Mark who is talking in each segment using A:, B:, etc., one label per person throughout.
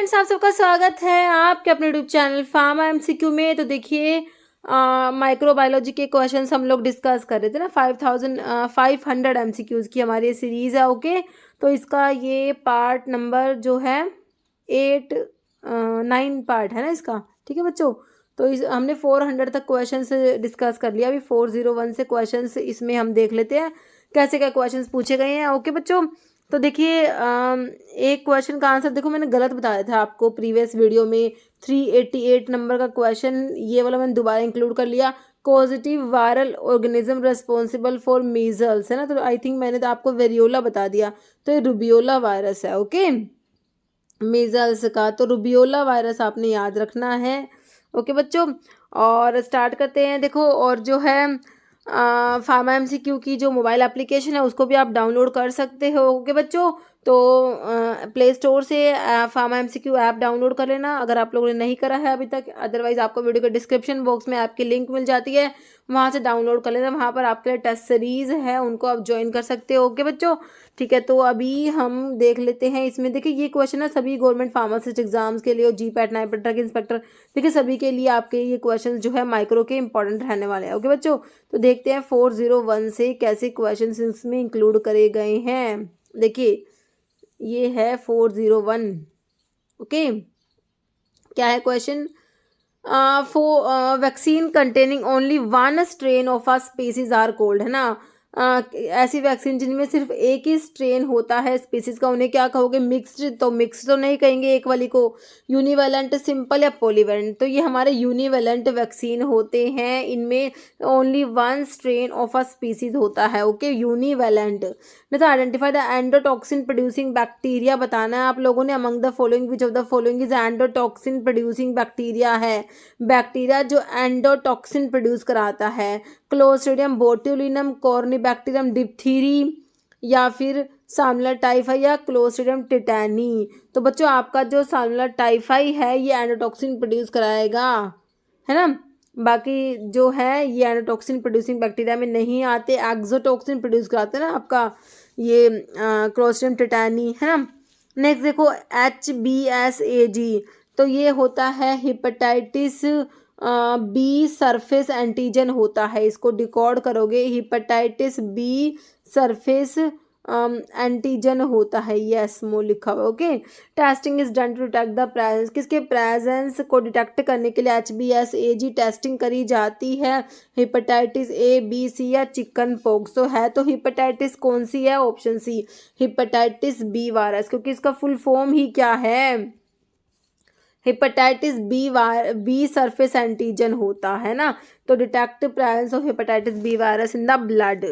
A: Friends, आप सबका स्वागत है आपके अपने यूट्यूब चैनल फार्मा एमसीक्यू में। तो देखिए माइक्रोबायोलॉजी के क्वेश्चंस हम लोग डिस्कस कर रहे थे ना। 5,500 एमसीक्यूज़ की हमारी ये सीरीज़ है। ओके, तो इसका ये पार्ट नंबर जो है 9 पार्ट है ना इसका। ठीक है बच्चों, तो इस हमने 400 तक क्वेश्चंस डिस्कस कर लिया। अभी 401 से क्वेश्चंस इसमें हम देख लेते हैं कैसे क्या क्वेश्चंस पूछे गए हैं। ओके बच्चों, तो देखिए एक क्वेश्चन का आंसर देखो, मैंने गलत बताया था आपको प्रीवियस वीडियो में। 388 नंबर का क्वेश्चन ये वाला मैंने दोबारा इंक्लूड कर लिया। Positive viral organism responsible for measles है ना, तो आई थिंक मैंने तो आपको वेरियोला बता दिया, तो ये रूबियोला वायरस है। ओके, मीजल्स का तो रूबियोला वायरस आपने याद रखना है। ओके बच्चों, और स्टार्ट करते हैं। देखो, और जो है फार्मा एमसीक्यू की जो मोबाइल एप्लीकेशन है उसको भी आप डाउनलोड कर सकते हो। ओके बच्चों, तो प्ले स्टोर से फार्मा एमसीक्यू ऐप डाउनलोड कर लेना अगर आप लोगों ने नहीं करा है अभी तक। अदरवाइज आपको वीडियो के डिस्क्रिप्शन बॉक्स में ऐप की लिंक मिल जाती है, वहाँ से डाउनलोड कर लेना। वहाँ पर आपके लिए टेस्ट सीरीज है, उनको आप ज्वाइन कर सकते हो। ओके बच्चों, ठीक है, तो अभी हम देख लेते हैं। इसमें देखिए ये क्वेश्चन है सभी गवर्नमेंट फार्मासिस्ट एग्जाम्स के लिए, और जीपैट, नाइपेट, ड्रग इंस्पेक्टर, देखिए सभी के लिए आपके ये क्वेश्चन जो है माइक्रो के इंपॉर्टेंट रहने वाले हैं। ओके बच्चों, तो देखते हैं 401 से कैसे क्वेश्चन इसमें इंक्लूड करे गए हैं। देखिए ये है 401। ओके, क्या है question? Vaccine containing only one strain of a species are called, है ना। ऐसी वैक्सीन जिनमें सिर्फ एक ही स्ट्रेन होता है स्पीसीज का, उन्हें क्या कहोगे? मिक्स्ड। तो मिक्स्ड तो नहीं कहेंगे एक वाली को। यूनिवेलेंट, सिंपल या पॉलीवेलेंट? तो ये हमारे यूनिवेलेंट वैक्सीन होते हैं, इनमें only one strain of a species होता है। ओके, यूनिवेलेंट। नहीं तो identify the endotoxin producing bacteria बताना है आप लोगों ने। Among the following which of the following is endotoxin producing bacteria है? बैक्टीरिया जो एंडोटॉक्सिन प्रोड्यूस कराता है। क्लोस्ट्रिडियम बोट्यूलिनम, कॉर्निबैक्टीरियम डिप्थीरी, या फिर साल्मोनेला टाइफाई या क्लोस्ट्रिडियम टिटैनी? तो बच्चों आपका जो साल्मोनेला टाइफाई है ये एंडोटॉक्सिन प्रोड्यूस कराएगा, है ना। बाकी जो है ये एंडोटॉक्सिन प्रोड्यूसिंग बैक्टीरिया में नहीं आते, एक्सोटॉक्सिन प्रोड्यूस कराते हैं ना आपका ये क्लोस्ट्रिडियम टिटैनी, है ना। नेक्स्ट देखो HBsAg, तो ये होता है हेपेटाइटिस बी सरफेस एंटीजन होता है। इसको डिकोड करोगे, हेपेटाइटिस बी सरफेस एंटीजन होता है, ये एसमो लिखा हुआ। Okay, testing is done to detect the presence, किसके प्रेजेंस को डिटेक्ट करने के लिए HBsAg टेस्टिंग करी जाती है? हेपेटाइटिस A, B, C या चिकन पॉक्स? तो है तो हेपेटाइटिस कौन सी है? Option C, hepatitis B virus, क्योंकि इसका फुल फॉर्म ही क्या है? हेपेटाइटिस बी सरफेस एंटीजन होता है ना। तो detect presence of hepatitis B virus in the blood.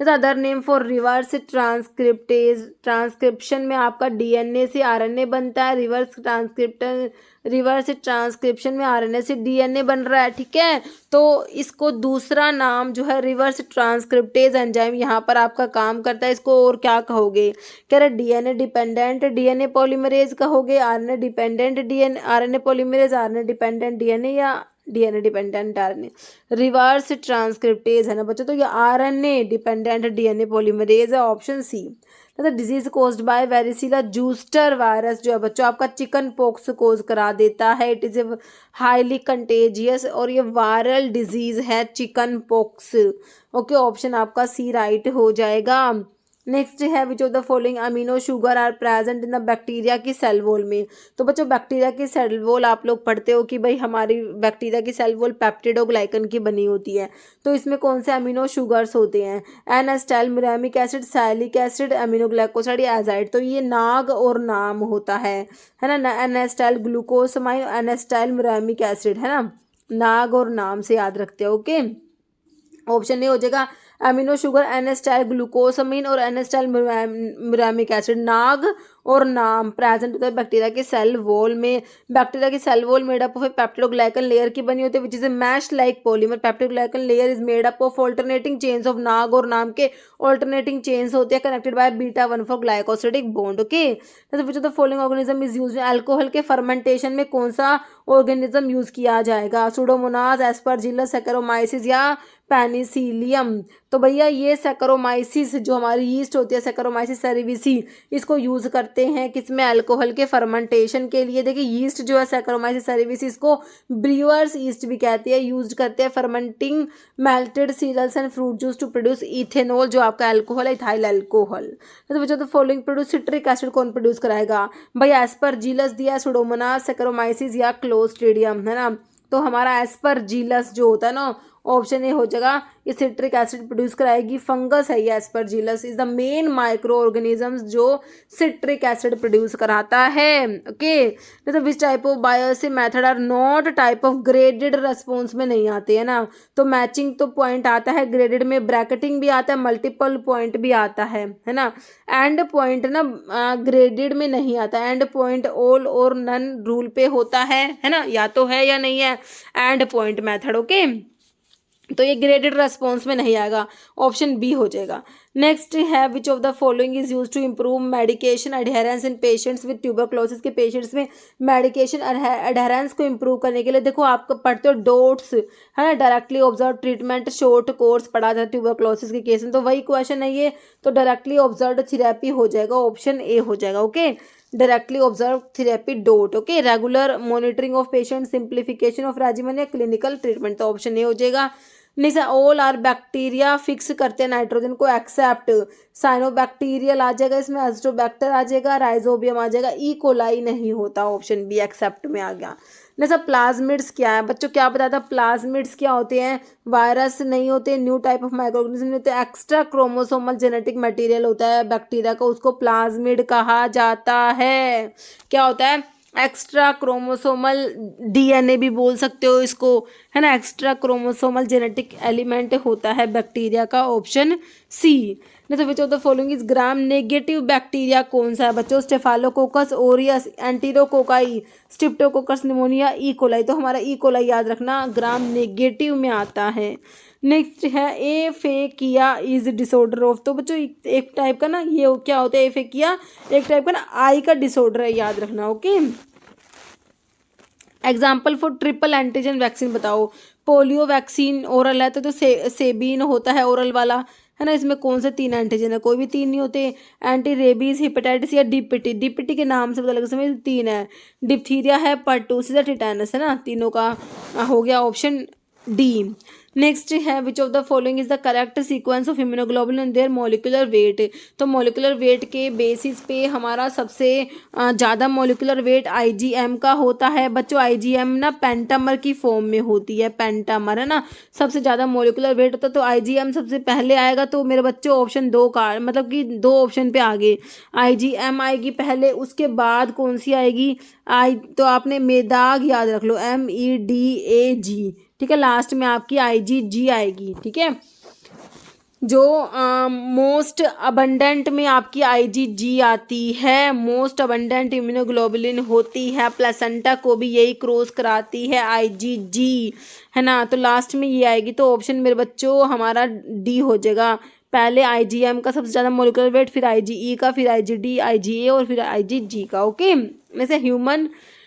A: Other name for reverse transcriptase, transcription में आपका DNA से RNA बनता है। रिवर्स ट्रांसक्रिप्शन में RNA से DNA बन रहा है, ठीक है। तो इसको दूसरा नाम जो है रिवर्स ट्रांसक्रिप्टेज एंजाइम यहाँ पर आपका काम करता है। इसको और क्या कहोगे? कह रहे DNA डिपेंडेंट DNA पॉलीमरेज कहोगे, RNA dependent RNA polymerase, RNA dependent DNA, या DNA dependent RNA? Reverse transcriptase है ना बच्चों, तो ये RNA डिपेंडेंट DNA पॉलीमरेज है, ऑप्शन सी। मतलब disease caused by वेरिसिला zoster virus जो है बच्चों आपका चिकन पॉक्स कोज करा देता है। It is a highly contagious, और ये वायरल डिजीज है चिकन पॉक्स। ओके, ऑप्शन आपका सी राइट हो जाएगा। नेक्स्ट है which of the following amino sugar are present in the bacteria की सेल वॉल में? तो बच्चों बैक्टीरिया की सेल वॉल आप लोग पढ़ते हो कि भाई हमारी बैक्टीरिया की सेल वॉल पेप्टिडोग्लाइकन की बनी होती है। तो इसमें कौन से अमीनो शुगर्स होते हैं? एनास्टाइल, मिरामिक एसिड, सैलिक एसिड, अमीनोग्लाइकोसाइड, एजाइड? तो ये नाग और नाम होता है ना। एनास्टाइल ग्लूकोसमाइन, एनास्टाइल मिरामिक एसिड, है ना। नाग और नाम से याद रखते हो। ओके, ऑप्शन ए हो जाएगा अमीनो शुगर एनेस्टाइल ग्लूकोसामिन और एनेस्टाइल मिरामिक एसिड। नाग और नाम प्रेजेंट होता है बैक्टीरिया के सेल वॉल में। बैक्टीरिया की cell wall made up of peptidoglycan layer की बनी होती है which is a mesh like polymer. Peptidoglycan layer is made up of alternating chains of NAG और नाम के ऑल्टरनेटिंग चेन्स होते हैं connected by β1 four glycosidic bond. Okay, which of the following organism is used? Alcohol के fermentation में कौन सा organism use किया जाएगा? सुडोमोनास, एस्परजिलस, सैकरोमाइसिस या पेनिसिलियम? तो भैया ये सैकरोमाइसिस जो हमारी यीस्ट होती है, सैकरोमाइसिस सेरेविसी, इसको यूज़ करते हैं किसमें? अल्कोहल के फर्मेंटेशन के लिए। देखिए यीस्ट जो है सैकरोमाइसिस सेरेविसी, इसको ब्रूअर्स यीस्ट भी कहते हैं, यूज करते हैं fermenting malted cereals and fruit juice to produce ethanol, जो आपका अल्कोहल है, इथाइल अल्कोहल। तो बच्चों, तो फॉलोइंग प्रोड्यूस सिट्रिक एसिड कौन प्रोड्यूस कराएगा? भाई एस्परजिलस दिया, सुडोमोनास, सैकरोमाइसिस या क्लोस्ट्रिडियम, है ना। तो हमारा एस्परजिलस जो होता है ना, ऑप्शन ए हो जाएगा, ये सिट्रिक एसिड प्रोड्यूस कराएगी। फंगस है ये Aspergillus, is the main micro organisms जो सिट्रिक एसिड प्रोड्यूस कराता है। ओके, तो which type of bioassay method are not type of graded response में नहीं आते है ना। तो मैचिंग तो पॉइंट आता है, ग्रेडेड में ब्रैकेटिंग भी आता है, मल्टीपल पॉइंट भी आता है ना। एंड पॉइंट ना ग्रेडेड में नहीं आता, एंड पॉइंट ऑल और नन रूल पे होता है ना, या तो है या नहीं है एंड पॉइंट मेथड। ओके, तो ये ग्रेडेड रेस्पॉन्स में नहीं आएगा, ऑप्शन बी हो जाएगा। नेक्स्ट है which of the following is use to improve medication adherence in patients with tuberculosis? के पेशेंट्स में मेडिकेशन एडहेरेंस को इम्प्रूव करने के लिए, देखो आप पढ़ते हो डोट्स, है ना, directly observe treatment, short course पढ़ा था ट्यूबरक्लोसिस के केस में, तो वही क्वेश्चन है ये। तो डायरेक्टली ऑब्जर्व थेरेपी हो जाएगा, ऑप्शन ए हो जाएगा। Okay, directly observe therapy DOT. Okay, regular monitoring of patient, simplification of regimen या क्लिनिकल ट्रीटमेंट, तो ऑप्शन ए हो जाएगा। नहीं sir, all are bacteria fix करते हैं नाइट्रोजन को एक्सेप्ट, साइनोबैक्टीरियल आ जाएगा, इसमें एस्ट्रोबैक्टर आ जाएगा, राइजोबियम आ जाएगा, ई कोलाई नहीं होता, ऑप्शन बी एक्सेप्ट में आ गया। नहीं सर, प्लाज्मिड्स क्या है बच्चों, क्या बताया था? प्लाज्मिड्स क्या होते हैं? वायरस नहीं होते, न्यू टाइप ऑफ माइक्रोऑर्गेनिज्म नहीं होते, एक्स्ट्रा क्रोमोसोमल जेनेटिक मटेरियल होता है बैक्टीरिया का, उसको प्लाज्मिड कहा जाता है। क्या होता है? एक्स्ट्रा क्रोमोसोमल डीएनए भी बोल सकते हो इसको, है ना। एक्स्ट्रा क्रोमोसोमल जेनेटिक एलिमेंट होता है बैक्टीरिया का, ऑप्शन सी। नहीं तो which of the following is gram negative bacteria कौन सा है बच्चों? Staphylococcus aureus, enterococci, streptococcus pneumonia, E coli. तो हमारा ई कोलाई याद रखना ग्राम नेगेटिव में आता है। नेक्स्ट है एफेकिया इज डिसऑर्डर ऑफ, तो बच्चों एक टाइप का ना ये क्या होता है? एफेकिया एक टाइप का ना आई का डिसऑर्डर है, याद रखना। Okay, example for triple antigen vaccine बताओ। पोलियो वैक्सीन ओरल है, तो सेबीन होता है ओरल वाला, है ना। इसमें कौन से 3 एंटीजन है? कोई भी 3 नहीं होते। एंटी रेबीज, हेपेटाइटिस या डीपीटी, डीपीटी के नाम से पता लगा समय 3 है। डिप्थीरिया है, पर्टूसिस या टिटेनस, है ना। तीनों का हो गया ऑप्शन डी। नेक्स्ट है which of the following is the correct sequence of haemoglobin in their molecular weight? तो मॉलिक्यूलर वेट के बेसिस पे हमारा सबसे ज़्यादा मॉलिक्यूलर वेट आईजीएम का होता है बच्चों। आईजीएम ना पेंटामर की फॉर्म में होती है, पेंटामर, है ना, सबसे ज़्यादा मॉलिक्यूलर वेट होता है, तो आईजीएम सबसे पहले आएगा। तो मेरे बच्चों ऑप्शन 2 का मतलब कि 2 ऑप्शन पे आगे आईजीएम आएगी पहले, उसके बाद कौन सी आएगी? तो आपने मेदाग याद रख लो, MEDAG, ठीक है। लास्ट में आपकी IgG आएगी, ठीक है। जो मोस्ट अबंडेंट में आपकी IgG आती है, मोस्ट अबंडेंट इम्यूनोग्लोबुलिन होती है, प्लेसेंटा को भी यही क्रॉस कराती है IgG, है ना। तो लास्ट में ये आएगी, तो ऑप्शन मेरे बच्चों हमारा डी हो जाएगा। पहले IgM का सबसे ज़्यादा मोलिकुलर वेट, फिर IgE का, फिर IgD, IgA और फिर IgG का। ओके, जैसे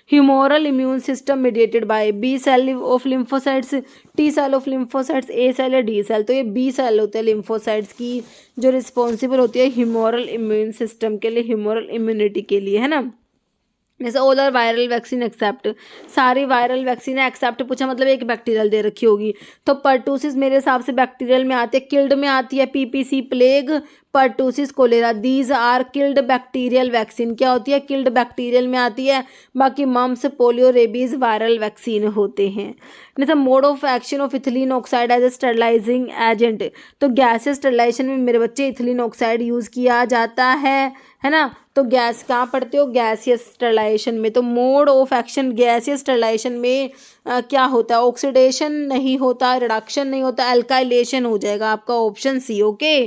A: humoral immune system mediated by B cell of lymphocytes, T cell of lymphocytes, A cell या डी सेल? तो ये बी सेल होते हैं लिम्फोसाइट्स की, जो रिस्पॉन्सिबल होती है ह्यूमोरल इम्यून सिस्टम के लिए, ह्यूमोरल इम्यूनिटी के लिए, है ना। जैसे all are viral vaccine except, सारी वायरल वैक्सीन एक्सेप्ट पूछा मतलब एक बैक्टीरियल दे रखी होगी। तो पर्टूसिस मेरे हिसाब से बैक्टीरियल में आती है, किल्ड में आती है PPC, plague, pertussis, cholera, these are killed bacterial vaccine. क्या होती है? किल्ड बैक्टीरियल में आती है। बाकी mumps, polio, rabies viral vaccine होते हैं। जैसे mode of action of ethylene oxide as a sterilising agent, तो गैसेस स्टरलाइजेशन में मेरे बच्चे इथिलीन ऑक्साइड यूज़ किया जाता है ना। तो गैस कहाँ पढ़ते हो? गैसियस स्टरलाइजेशन में। तो mode of action gaseous sterilisation में क्या होता है? ऑक्सीडेशन नहीं होता, रिडक्शन नहीं होता, एल्काइलेशन हो जाएगा आपका, option C. Okay,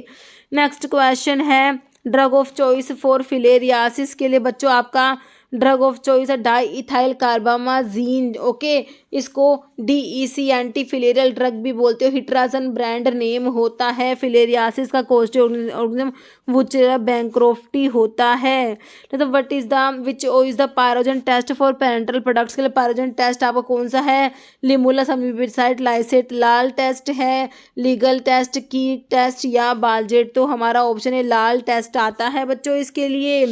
A: next question है drug of choice for filariasis के लिए बच्चों आपका ड्रग ऑफ चॉइस है डाई इथाइल कार्बामाजीन, ओके, इसको DEC एंटी फिलेरियल ड्रग भी बोलते हो। हिट्राजन ब्रांड नेम होता है। फिलेरियासिस का कोस्टी ऑर्गेनिज्म वुचेरा बैंक्रोफ्टी होता है। मतलब what is the which is the pyrogen test for parenteral products के लिए पायरोजन टेस्ट आपका कौन सा है? Limulus amoebocyte lysate LAL test है, लीगल टेस्ट, की टेस्ट या बालजेट? तो हमारा ऑप्शन है लाल टेस्ट आता है बच्चों इसके लिए।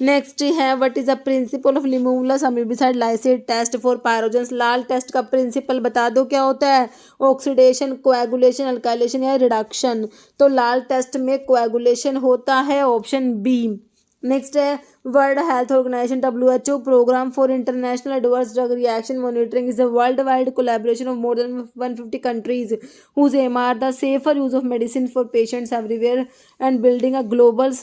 A: नेक्स्ट है what is the principle of limulus amoebocyte lysate test for pyrogens? LAL test का प्रिंसिपल बता दो क्या होता है? ऑक्सीडेशन, कोएगुलेशन, अल्काइलेशन या रिडक्शन? तो लाल टेस्ट में कोएगुलेशन होता है, ऑप्शन बी। नेक्स्ट है world health organisation WHO programme for international adverse drug reaction monitoring is a worldwide collaboration of more than 150 countries whose aim are the safer use of medicine for patients everywhere and building a global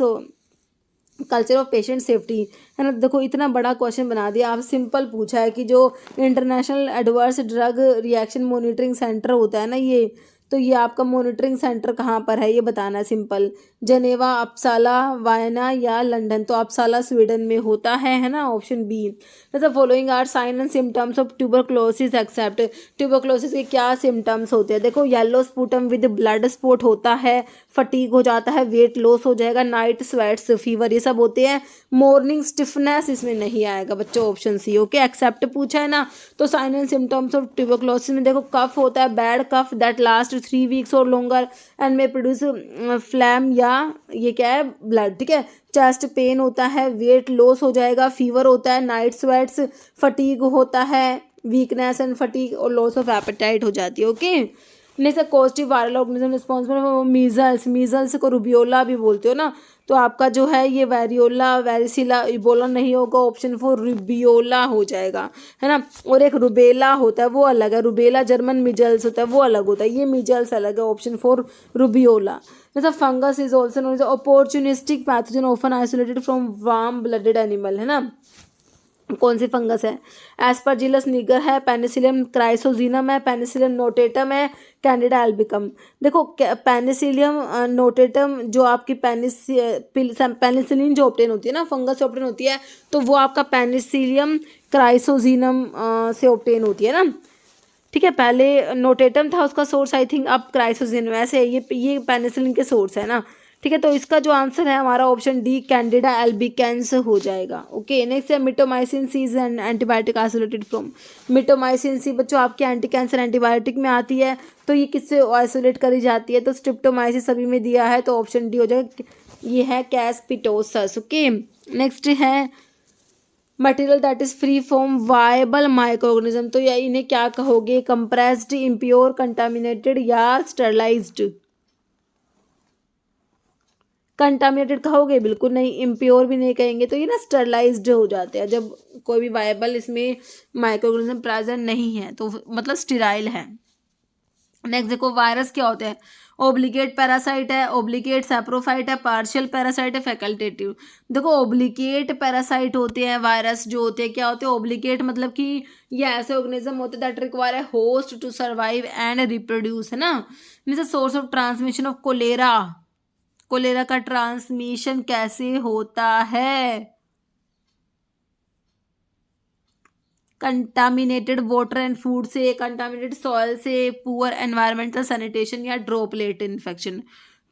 A: culture of patient safety, है ना। देखो इतना बड़ा question बना दिया, आप simple पूछा है कि जो international adverse drug reaction monitoring centre होता है ना ये, तो ये आपका मॉनिटरिंग सेंटर कहाँ पर है ये बताना है सिंपल। जनेवा, अपसाला, वायना या लंदन? तो अपसाला स्वीडन में होता है ना, option B. The following are sign and symptoms of tuberculosis except? Tuberculosis के क्या सिम्टम्स होते हैं? देखो yellow sputum with blood spot होता है, फटीग हो जाता है, वेट लॉस हो जाएगा, नाइट स्वेट्स, फीवर, ये सब होते हैं। मॉर्निंग स्टिफनेस इसमें नहीं आएगा बच्चों, ऑप्शन सी, ओके। एक्सेप्ट पूछा है ना, तो sign and symptoms of tuberculosis में देखो कफ होता है, bad cough that last 3 weeks और लॉन्गर एंड में प्रोड्यूस फ्लैम या ये क्या है ब्लड, ठीक है। चेस्ट पेन होता है, वेट लॉस हो जाएगा, फीवर होता है, नाइट स्वेट्स, फटीग होता है, वीकनेस एंड फटीग और लॉस ऑफ एपेटाइट हो जाती है, okay. Next causative viral organism responsible for measles? Measles को रुबियोला भी बोलते हो ना, तो आपका जो है ये वेरियोला, वेरिसिला, इबोला नहीं होगा, ऑप्शन 4 रुबियोला हो जाएगा, है ना। और एक रुबेला होता है वो अलग है, रुबेला जर्मन मिजल्स होता है वो अलग होता है, ये मिजल्स अलग है, ऑप्शन 4 रुबियोला। जैसा fungus is also known as opportunistic pathogen often isolated from warm blooded animal, है ना। कौन सी फंगस है? एस्परजिलस निगर है, पेनिसिलियम क्राइसोजीनम है, पेनिसिलियम नोटेटम है, कैंडिडा एल्बिकम? देखो पेनिसिलियम नोटेटम जो आपकी पेनिसिलिन जो ऑब्टेन होती है ना, फंगस से ऑब्टेन होती है, तो वो आपका पेनिसिलियम क्राइसोजीनम से ऑब्टेन होती है ना, ठीक है। पहले नोटेटम था उसका सोर्स, आई थिंक अब क्राइसोजीनम, ऐसे ये पेनिसिलिन के सोर्स है ना, ठीक है। तो इसका जो आंसर है हमारा ऑप्शन डी कैंडिडा एल्बिकेंस हो जाएगा, ओके। नेक्स्ट है mitomycin C is an antibiotic isolated from? Mitomycin C बच्चों आपके एंटी कैंसर एंटीबायोटिक में आती है, तो ये किससे आइसोलेट करी जाती है? तो स्ट्रिप्टोमाइसिस सभी में दिया है, तो ऑप्शन डी हो जाएगा, ये है कैस्पिटोसस, ओके। नेक्स्ट है material that is free from viable microorganism, तो या इन्हें क्या कहोगे? कंप्रेस्ड, इम्प्योर, कंटामिनेटेड या स्टरलाइज्ड? कंटामिनेटेड कहोगे? बिल्कुल नहीं, इम्प्योर भी नहीं कहेंगे, तो ये ना स्टरलाइज्ड हो जाते हैं जब कोई भी वायबल इसमें माइक्रोऑर्गेनिज्म प्रेजेंट नहीं है, तो मतलब स्टेराइल है। नेक्स्ट देखो वायरस क्या होते हैं? ओब्लिगेट पैरासाइट है, ओब्लिगेट सैप्रोफाइट है, पार्शियल पैरासाइट है, फैकल्टेटिव? देखो ओब्लिगेट पैरासाइट होते हैं वायरस जो होते हैं, क्या होते हैं? ओब्लिगेट मतलब कि ये ऐसे ऑर्गेनिज्म होते हैं दैट रिक्वायर है host to survive and reproduce, है ना। Means source of transmission of cholera, cholera का ट्रांसमिशन कैसे होता है? कंटामिनेटेड वाटर एंड फूड से, कंटामिनेटेड सॉइल से, पुअर एनवायरमेंटल सैनिटेशन या ड्रॉपलेट इन्फेक्शन?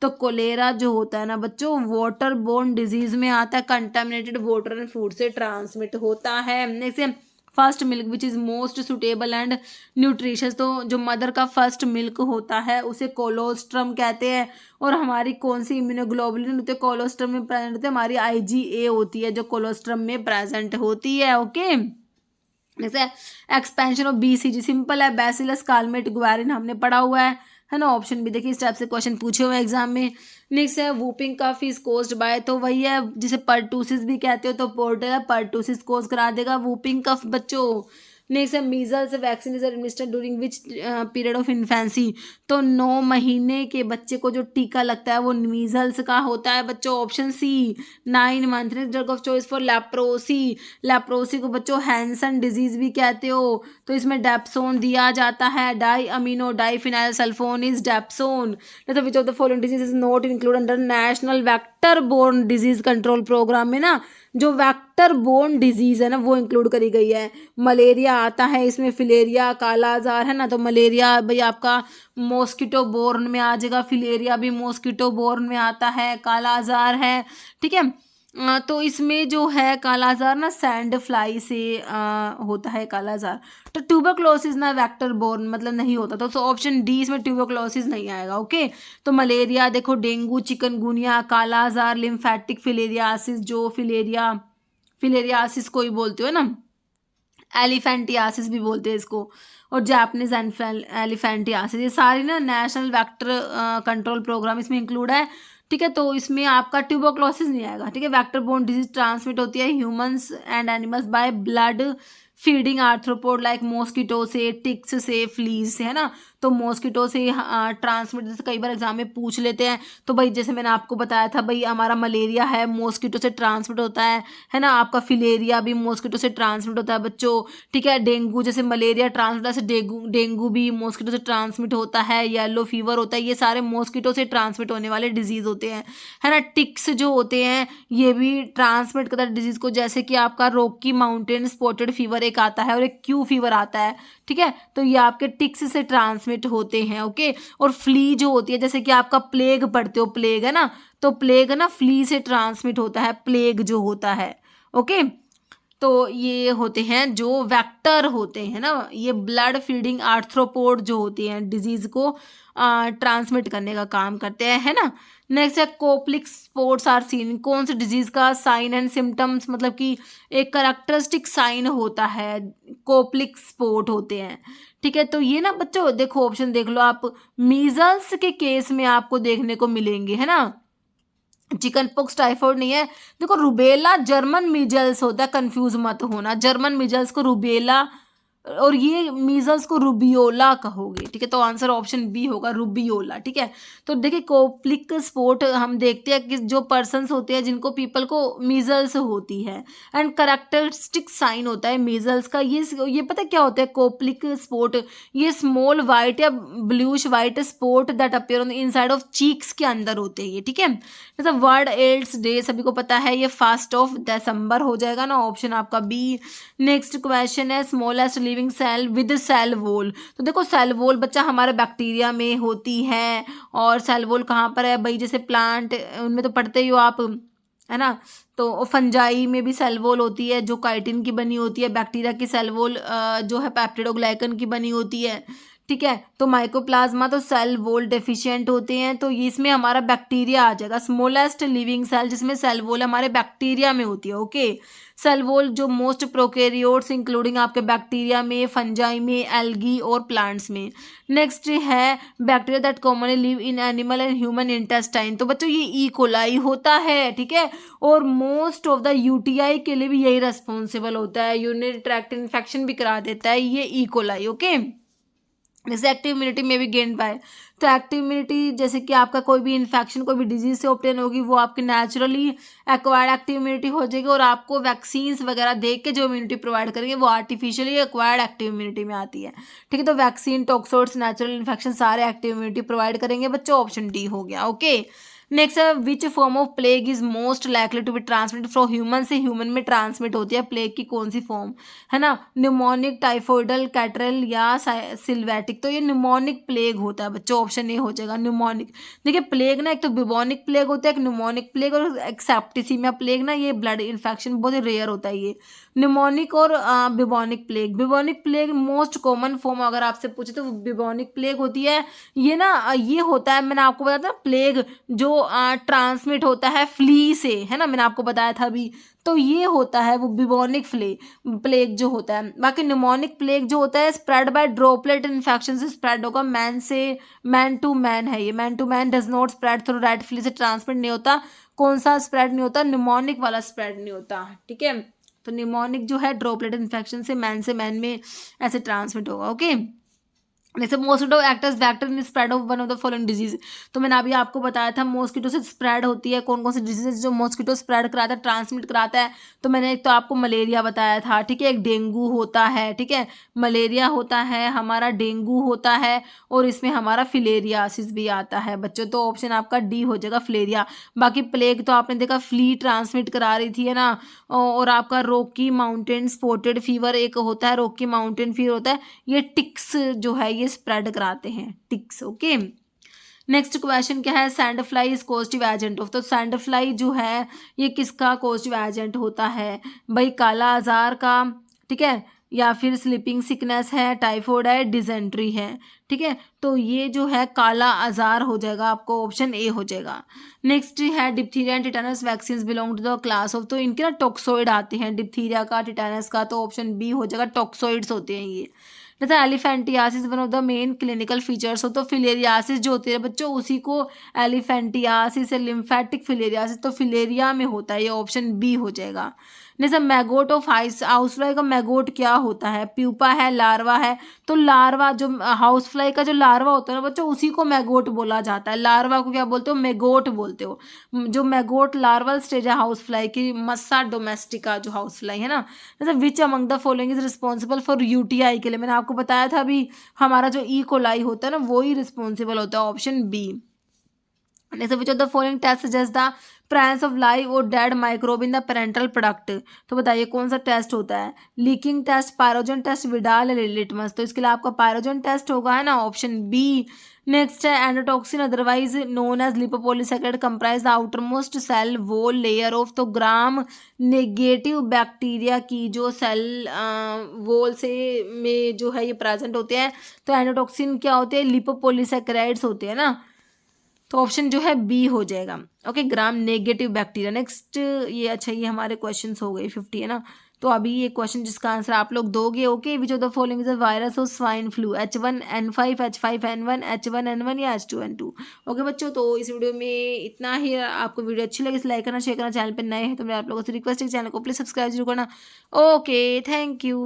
A: तो कोलेरा जो होता है ना बच्चों वाटर बोर्न डिजीज में आता है, कंटामिनेटेड वाटर एंड फूड से ट्रांसमिट होता है। Next first milk which is most suitable and nutritious, तो जो मदर का फर्स्ट मिल्क होता है उसे कोलोस्ट्रम कहते हैं। और हमारी कौन सी इम्यूनोग्लोबुलिन होती है कोलोस्ट्रम में प्रेजेंट होती है? हमारी IgA होती है जो कोलोस्ट्रम में प्रेजेंट होती है, ओके। जैसे एक्सपेंशन ऑफ BCG सिंपल है, बैसिलस कालमेट ग्वारिन हमने पढ़ा हुआ है ना। ऑप्शन भी देखिए इस टाइप से क्वेश्चन पूछे हुए एग्जाम में। नेक्स्ट है whooping cough is caused by, तो वही है जिसे पर्टूसिस भी कहते हो, तो पोर्टल पर्टूसिस कोज करा देगा वूपिंग कफ बच्चों। नेक्स्ट है measles vaccine is administered during which period of infancy, तो 9 महीने के बच्चे को जो टीका लगता है वो मीजल्स का होता है बच्चों, option C 9 month. Drug of choice for leprosy, leprosy को बच्चों हैंसन डिजीज भी कहते हो, तो इसमें डेप्सोन दिया जाता है, di amino di phenyl sulfone is dapsone. Which of the following disease is not include under national vector vector borne disease control programme में ना जो वेक्टर बोर्न डिजीज है ना वो इंक्लूड करी गई है। मलेरिया आता है इसमें, फिलेरिया, काला आजार है ना, तो मलेरिया भाई आपका मॉस्किटो बोर्न में आ जाएगा, फिलेरिया भी मॉस्किटो बोर्न में आता है, काला आजार है, ठीक है। तो इसमें जो है काला आजार ना सैंड फ्लाई से होता है काला आजार। तो ट्यूबरक्लोसिस ना वेक्टर बोर्न मतलब नहीं होता, तो ऑप्शन डी इसमें ट्यूबरक्लोसिस नहीं आएगा। ओके, तो मलेरिया देखो, डेंगू, चिकनगुनिया, काला आजार, लिम्फेटिक फिलेरियासिस, जो फिलेरियासिस कोई बोलते हो ना, एलिफेंटियासिस भी बोलते हैं इसको, और जापानीज एलिफेंटियासिस, ये सारी ना नेशनल वेक्टर कंट्रोल प्रोग्राम इसमें इंक्लूड है, ठीक है। तो इसमें आपका ट्यूबरक्लोसिस नहीं आएगा, ठीक है। वेक्टर बोर्न डिजीज ट्रांसमिट होती है humans and animals by blood feeding arthropod like mosquito से, टिक्स से, फ्लीज से, है ना। तो मॉस्किटो से ट्रांसमिट, जैसे कई बार एग्जाम में पूछ लेते हैं, तो भाई जैसे मैंने आपको बताया था भाई हमारा मलेरिया है मॉस्किटो से ट्रांसमिट होता है ना। आपका फिलेरिया भी मॉस्किटो से ट्रांसमिट होता है बच्चों, ठीक है। डेंगू जैसे मलेरिया ट्रांसमिट होता है, डेंगू भी मॉस्किटो से ट्रांसमिट होता है, येलो फीवर होता है, ये सारे मॉस्किटो से ट्रांसमिट होने वाले डिजीज होते हैं, है ना। टिक्स जो होते हैं ये भी ट्रांसमिट करता है डिजीज को, जैसे कि आपका रॉकी माउंटेन स्पॉटेड फीवर एक आता है और एक क्यू फीवर आता है, ठीक है। तो ये आपके टिक्स से ट्रांसमिट होते हैं। ओके, और फ्ली जो होती है, जैसे कि आपका प्लेग पढ़ते हो, प्लेग है ना, तो प्लेग है ना फ्ली से ट्रांसमिट होता है, प्लेग जो होता है। ओके, तो ये होते हैं जो वेक्टर होते हैं ना, ये ब्लड फीडिंग आर्थ्रोपोड जो होते हैं डिजीज को ट्रांसमिट करने का काम करते हैं, है ना। नेक्स्ट है कोप्लिक स्पॉट्स आर सीन, कौन सी डिजीज का साइन एंड सिम्टम्स, मतलब कि एक करेक्टरिस्टिक साइन होता है, कोप्लिक स्पॉट होते हैं, ठीक है। तो ये ना बच्चों देखो ऑप्शन देख लो आप, मीजल्स के केस में आपको देखने को मिलेंगे, है ना। चिकन पॉक्स टाइफाइड नहीं है, देखो रुबेला जर्मन मीजल्स होता है, कंफ्यूज मत होना, जर्मन मीजल्स को रुबेला और ये मीजल्स को रुबियोला कहोगे, ठीक है। तो आंसर ऑप्शन बी होगा, रुबियोला, ठीक है। तो देखिए कोप्लिक स्पॉट हम देखते हैं कि जो पर्सन्स होते हैं जिनको पीपल को मीजल्स होती है, एंड करेक्टरिस्टिक साइन होता है मीजल्स का, ये पता क्या होता है कोप्लिक स्पॉट, ये स्मॉल वाइट या bluish white spot that appear on the inside of cheeks के अंदर होते हैं ये, ठीक है। जैसे वर्ल्ड एड्स डे सभी को पता है, ये 1 दिसंबर हो जाएगा ना, ऑप्शन आपका बी। नेक्स्ट क्वेश्चन है smallest living cell with cell wall, तो देखो सेल वॉल बच्चा हमारे बैक्टीरिया में होती है, और सेल वॉल कहाँ पर है भाई, जैसे प्लांट उनमें तो पढ़ते ही हो आप, है ना। तो फंजाई में भी सेल वॉल होती है जो काइटिन की बनी होती है, बैक्टीरिया की सेल वॉल जो है पेप्टिडोग्लाइकन की बनी होती है, ठीक है। तो माइकोप्लाज्मा तो सेल वॉल डेफिशिएंट होते हैं, तो इसमें हमारा बैक्टीरिया आ जाएगा, स्मॉलेस्ट लिविंग सेल जिसमें सेल वॉल हमारे बैक्टीरिया में होती है। ओके, सेल वॉल जो मोस्ट प्रोकैरियोट्स इंक्लूडिंग आपके बैक्टीरिया में, फंजाई में, एल्गी और प्लांट्स में। नेक्स्ट है bacteria that commonly live in animal and human intestine, तो बच्चों ये ई कोलाई होता है, ठीक है। और मोस्ट ऑफ द यूटीआई के लिए भी यही रेस्पॉन्सिबल होता है, यूरिनरी ट्रैक्ट इन्फेक्शन भी करा देता है ये ई कोलाई। ओके, जैसे एक्टिव इम्यूनिटी में भी गेन पाए, तो एक्टिव इम्यूनिटी जैसे कि आपका कोई भी इन्फेक्शन कोई भी डिजीज से ऑब्टेन होगी वो आपकी नेचुरली एक्वायर्ड एक्टिव इम्यूनिटी हो जाएगी, और आपको वैक्सीन्स वगैरह देख के जो इम्यूनिटी प्रोवाइड करेंगे वो आर्टिफिशियली एक्वायर्ड एक्टिव इम्यूनिटी में आती है, ठीक है। तो वैक्सीन, टॉक्सोइड्स, नेचुरल इन्फेक्शन सारे एक्टिव इम्यूनिटी प्रोवाइड करेंगे बच्चों, ऑप्शन डी हो गया। ओके, नेक्स्ट है which form of plague is most likely to be transmit from human से ह्यूमन में ट्रांसमिट होती है प्लेग की कौन सी फॉर्म, है ना। न्यूमोनिक, टाइफोइडल, कैटरल या सिल्वेटिक, तो ये न्यूमोनिक प्लेग होता है बच्चों, ऑप्शन ए हो जाएगा न्यूमोनिक। देखिए प्लेग ना एक तो बिबोनिक प्लेग होता है, एक न्यूमोनिक प्लेग, और एक सेप्टिसिमिया प्लेग ना ये ब्लड इन्फेक्शन बहुत ही रेयर होता है ये न्यूमोनिक और bubonic plague. Bubonic plague most common form अगर आपसे पूछे तो बिबोनिक प्लेग होती है, ये ना ये होता है, मैंने आपको बताया था प्लेग जो ट्रांसमिट होता है फ्ली से, है ना, मैंने आपको बताया था अभी, तो ये होता है वो बिबोनिक प्लेग जो होता है। बाकी न्यूमोनिक प्लेग जो होता है स्प्रेड बाय ड्रॉपलेट इन्फेक्शन से स्प्रेड होगा, मैन टू मैन है ये, man to man, does not spread through rat flea से ट्रांसमिट नहीं होता। कौन सा स्प्रेड नहीं होता, न्यूमोनिक वाला स्प्रेड नहीं होता, ठीक है। तो न्यूमोनिक जो है ड्रॉपलेट इन्फेक्शन से मैन में ऐसे ट्रांसमिट होगा। ओके, जैसे mosquito act as vector in spread of one of the following disease. तो मैंने अभी आपको बताया था मॉस्किटो से स्प्रेड होती है कौन कौन सी डिजीज जो मॉस्किटो स्प्रेड कराता है, ट्रांसमिट कराता है। तो मैंने एक तो आपको मलेरिया बताया था, ठीक है, एक डेंगू होता है, ठीक है, मलेरिया होता है हमारा, डेंगू होता है, और इसमें हमारा फिलेरियासिस भी आता है बच्चों। तो ऑप्शन आपका डी हो जाएगा फिलेरिया। बाकी प्लेग तो आपने देखा फ्ली ट्रांसमिट करा रही थी, है ना। और आपका रॉकी माउंटेन स्पॉटेड फीवर एक होता है, रॉकी माउंटेन फीवर होता है, ये टिक्स जो है ये स्प्रेड कराते हैं, टिक्स। ओके, नेक्स्ट क्वेश्चन क्या है, sand fly is causative agent of. तो सैंड फ्लाई जो है ये किसका कॉजेटिव एजेंट होता है भाई, काला आजार का, ठीक है, या फिर स्लीपिंग सिकनेस है, टाइफाइड है, डिजेंट्री है, ठीक है। तो ये जो है काला आजार हो जाएगा, आपको ऑप्शन ए हो जाएगा। नेक्स्ट है diphtheria and tetanus vaccine belong to the class of. तो इनके ना टॉक्सोइड आते हैं, डिप्थीरिया का, टिटेनस का, तो ऑप्शन बी हो जाएगा, टॉक्सोइड्स होते हैं ये। जैसे elephantiasis one of the main clinical features हो, तो फिलेरियासिस जो होती है बच्चों उसी को एलिफेंटियासिस या लिम्फेटिक फिलेरियासिस, तो फिलेरिया में होता है, ये ऑप्शन बी हो जाएगा। जैसे मैगोट ऑफ हाउस फ्लाई का मैगोट क्या होता है, प्यूपा है, लार्वा है। तो लार्वा जो हाउस फ्लाई का जो लार्वा होता है ना बच्चों उसी को मैगोट बोला जाता है, लार्वा को क्या बोलते हो, मैगोट बोलते हो। जो मैगोट लार्वल स्टेज है हाउस फ्लाई की, मस्सा डोमेस्टिका जो हाउस फ्लाई है ना। जैसे which among the following is responsible for UTI के लिए, मैंने आपको बताया था अभी हमारा जो ई कोलाई होता है ना वो ही रिस्पॉन्सिबल होता है, ऑप्शन बी। जैसे which of the following test suggest the presence of live और dead microbe in the parenteral product. तो बताइए कौन सा टेस्ट होता है, leaking test, pyrogen test, Widal, litmus. तो इसके लिए आपका पायरोजन टेस्ट होगा, है ना, ऑप्शन बी। नेक्स्ट है endotoxin otherwise known as lipopolysaccharide comprise the outermost cell wall layer of. तो ग्राम नेगेटिव बैक्टीरिया की जो सेल वॉल से में जो है ये प्रेजेंट होते हैं, तो एंडोटॉक्सिन क्या होते हैं, लिपोपॉलीसैकेराइड्स होते हैं ना। तो ऑप्शन जो है बी हो जाएगा। ओके, ग्राम नेगेटिव बैक्टीरिया। नेक्स्ट ये अच्छा ये हमारे क्वेश्चंस हो गए 50, है ना। तो अभी ये क्वेश्चन जिसका आंसर आप लोग दोगे, okay, which of the following is a virus of swine flu, H1N5, H5N1, H1N1 या H2N2। ओके बच्चों, तो इस वीडियो में इतना ही। आपको वीडियो अच्छी लगी तो लाइक करना, शेयर करना, चैनल पर नए हैं तो मैं आप लोगों से रिक्वेस्ट है चैनल को प्लीज सब्सक्राइब जरूर करना। Okay, thank you.